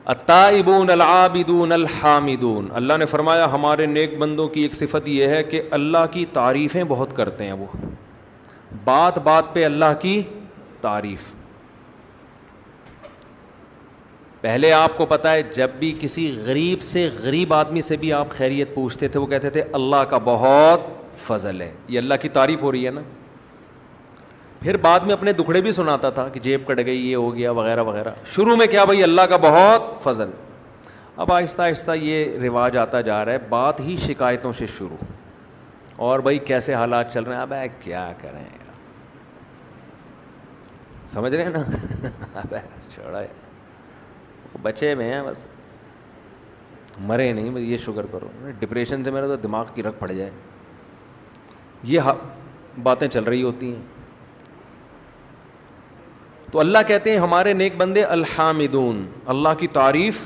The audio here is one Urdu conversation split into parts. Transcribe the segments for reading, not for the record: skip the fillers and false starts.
التائبون العابدون الحامدون، اللہ نے فرمایا ہمارے نیک بندوں کی ایک صفت یہ ہے کہ اللہ کی تعریفیں بہت کرتے ہیں، وہ بات بات پہ اللہ کی تعریف. پہلے آپ کو پتہ ہے جب بھی کسی غریب سے، غریب آدمی سے بھی آپ خیریت پوچھتے تھے وہ کہتے تھے اللہ کا بہت فضل ہے. یہ اللہ کی تعریف ہو رہی ہے نا. پھر بعد میں اپنے دکھڑے بھی سناتا تھا کہ جیب کٹ گئی، یہ ہو گیا وغیرہ وغیرہ. شروع میں کیا بھائی اللہ کا بہت فضل. اب آہستہ آہستہ یہ رواج آتا جا رہا ہے، بات ہی شکایتوں سے شروع. اور بھائی کیسے حالات چل رہے ہیں، اب کیا کریں یار، سمجھ رہے ہیں نا. اب چھوڑا ہے، بچے میں ہیں بس، مرے نہیں. بس یہ شکر کرو، ڈپریشن سے میرا تو دماغ کی رگ پڑ جائے. یہ باتیں چل رہی ہوتی ہیں. تو اللہ کہتے ہیں ہمارے نیک بندے الحامدون، اللہ کی تعریف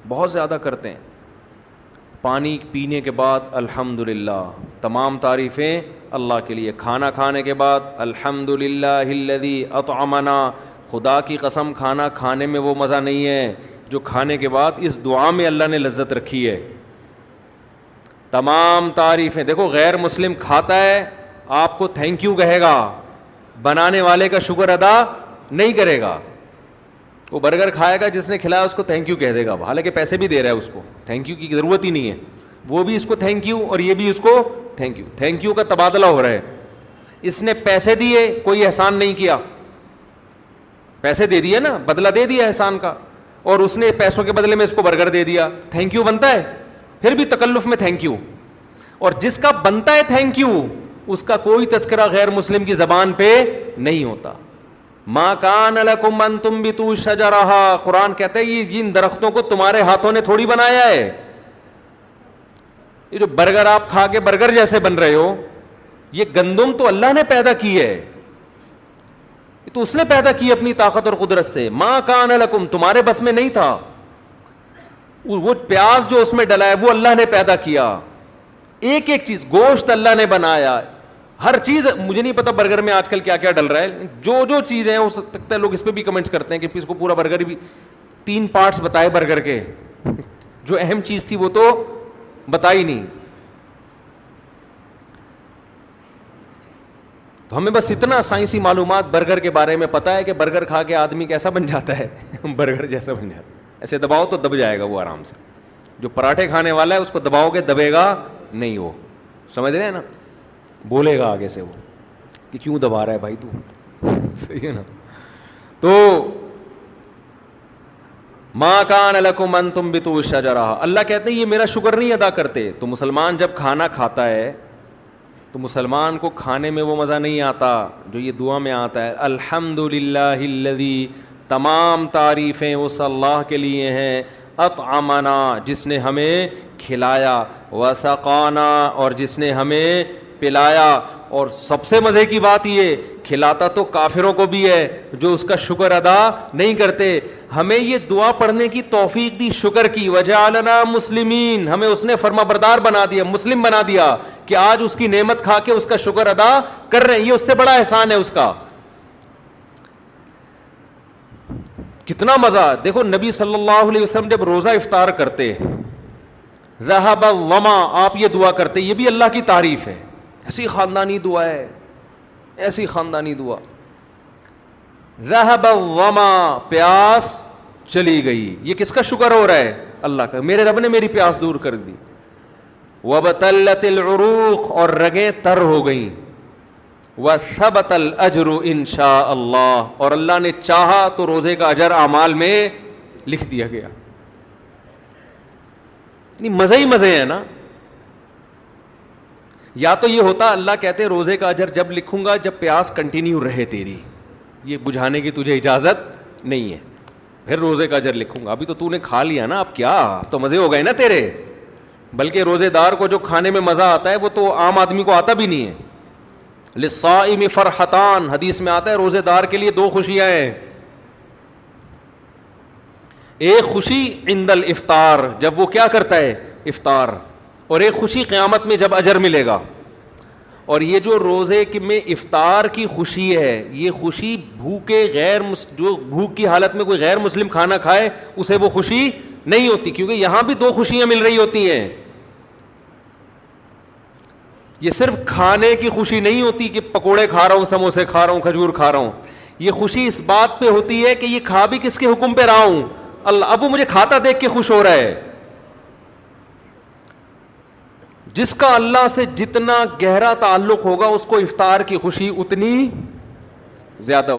بہت زیادہ کرتے ہیں. پانی پینے کے بعد الحمدللہ، تمام تعریفیں اللہ کے لیے. کھانا کھانے کے بعد الحمدللہ الذی اطعمنا، خدا کی قسم کھانا کھانے میں وہ مزہ نہیں ہے جو کھانے کے بعد اس دعا میں اللہ نے لذت رکھی ہے. تمام تعریفیں. دیکھو غیر مسلم کھاتا ہے آپ کو تھینک یو کہے گا، بنانے والے کا شکر ادا نہیں کرے گا. وہ برگر کھائے گا، جس نے کھلایا اس کو تھینک یو کہہ دے گا، حالانکہ پیسے بھی دے رہا ہے اس کو. تھینک یو کی ضرورت ہی نہیں ہے. وہ بھی اس کو تھینک یو اور یہ بھی اس کو تھینک یو. تھینک یو کا تبادلہ ہو رہا ہے. اس نے پیسے دیے، کوئی احسان نہیں کیا، پیسے دے دیے نا، بدلہ دے دیا احسان کا، اور اس نے پیسوں کے بدلے میں اس کو برگر دے دیا. تھینک یو بنتا ہے، پھر بھی تکلف میں تھینک یو. اور جس کا بنتا ہے تھینک یو اس کا کوئی تذکرہ غیر مسلم کی زبان پہ نہیں ہوتا. ما کان لکم ان تنبتوا شجرہا، قرآن کہتا ہے یہ ان درختوں کو تمہارے ہاتھوں نے تھوڑی بنایا ہے. یہ جو برگر آپ کھا کے برگر جیسے بن رہے ہو، یہ گندم تو اللہ نے پیدا کی ہے، یہ تو اس نے پیدا کی اپنی طاقت اور قدرت سے. ما کان لکم، تمہارے بس میں نہیں تھا. وہ پیاز جو اس میں ڈلا ہے وہ اللہ نے پیدا کیا. ایک ایک چیز، گوشت اللہ نے بنایا، ہر چیز. مجھے نہیں پتا برگر میں آج کل کیا کیا ڈل رہا ہے، جو چیزیں ہیں ہو سکتا ہے لوگ اس پہ بھی کمنٹس کرتے ہیں کہ اس کو پورا برگر بھی 3 پارٹس بتائے برگر کے، جو اہم چیز تھی وہ تو بتائی نہیں. تو ہمیں بس اتنا سائنسی معلومات برگر کے بارے میں پتا ہے کہ برگر کھا کے آدمی کیسا بن جاتا ہے. برگر جیسا بن جاتا ہے، ایسے دباؤ تو دب جائے گا وہ آرام سے. جو پراٹھے کھانے والا ہے اس کو دباؤ گے دبے گا نہیں. وہ سمجھ رہے ہیں نا، بولے گا آگے سے وہ کہ کیوں دبا رہا ہے بھائی تو. صحیح ہے نا. تو ما کان لکم ان تنبتوا شجرہ، اللہ کہتے ہیں یہ میرا شکر نہیں ادا کرتے. تو مسلمان جب کھانا کھاتا ہے تو مسلمان کو کھانے میں وہ مزہ نہیں آتا جو یہ دعا میں آتا ہے. الحمدللہ الذی، تمام تعریفیں اس اللہ کے لیے ہیں. اطعمنا، جس نے ہمیں کھلایا. وسقانا، اور جس نے ہمیں پلایا. اور سب سے مزے کی بات یہ، کھلاتا تو کافروں کو بھی ہے جو اس کا شکر ادا نہیں کرتے. ہمیں یہ دعا پڑھنے کی توفیق دی، شکر کی. وجعلنا مسلمین، ہمیں اس نے فرما بردار بنا دیا، مسلم بنا دیا کہ آج اس کی نعمت کھا کے اس کا شکر ادا کر رہے ہیں. یہ اس سے بڑا احسان ہے اس کا. کتنا مزہ. دیکھو نبی صلی اللہ علیہ وسلم جب روزہ افطار کرتے، ذہب الظما، آپ یہ دعا کرتے. یہ بھی اللہ کی تعریف ہے. ایسی خاندانی دعا ہے، ایسی خاندانی دعا. ذہب الظما، پیاس چلی گئی. یہ کس کا شکر ہو رہا ہے؟ اللہ کا. میرے رب نے میری پیاس دور کر دی. وبتلت العروق، اور رگیں تر ہو گئیں. وثبت الاجر ان شاء اللہ، اور اللہ نے چاہا تو روزے کا اجر اعمال میں لکھ دیا گیا. مزے ہی مزے ہیں نا. یا تو یہ ہوتا اللہ کہتے ہیں روزے کا اجر جب لکھوں گا جب پیاس کنٹینیو رہے تیری، یہ بجھانے کی تجھے اجازت نہیں ہے، پھر روزے کا اجر لکھوں گا. ابھی تو نے کھا لیا نا، اب کیا، اب تو مزے ہو گئے نا تیرے. بلکہ روزے دار کو جو کھانے میں مزہ آتا ہے وہ تو عام آدمی کو آتا بھی نہیں ہے. للصائم فرحتان، حدیث میں آتا ہے روزے دار کے لیے 2 خوشیاں ہیں. ایک خوشی عند الافطار، جب وہ کیا کرتا ہے افطار، اور ایک خوشی قیامت میں جب اجر ملے گا. اور یہ جو روزے میں افطار کی خوشی ہے, یہ خوشی بھوکے جو بھوک کی حالت میں کوئی غیر مسلم کھانا کھائے اسے وہ خوشی نہیں ہوتی, کیونکہ یہاں بھی دو خوشیاں مل رہی ہوتی ہیں. یہ صرف کھانے کی خوشی نہیں ہوتی کہ پکوڑے کھا رہا ہوں, سموسے کھا رہا ہوں, کھجور کھا رہا ہوں. یہ خوشی اس بات پہ ہوتی ہے کہ یہ کھا بھی کس کے حکم پہ رہا ہوں, اللہ, اب وہ مجھے کھاتا دیکھ کے خوش ہو رہا ہے. جس کا اللہ سے جتنا گہرا تعلق ہوگا اس کو افطار کی خوشی اتنی زیادہ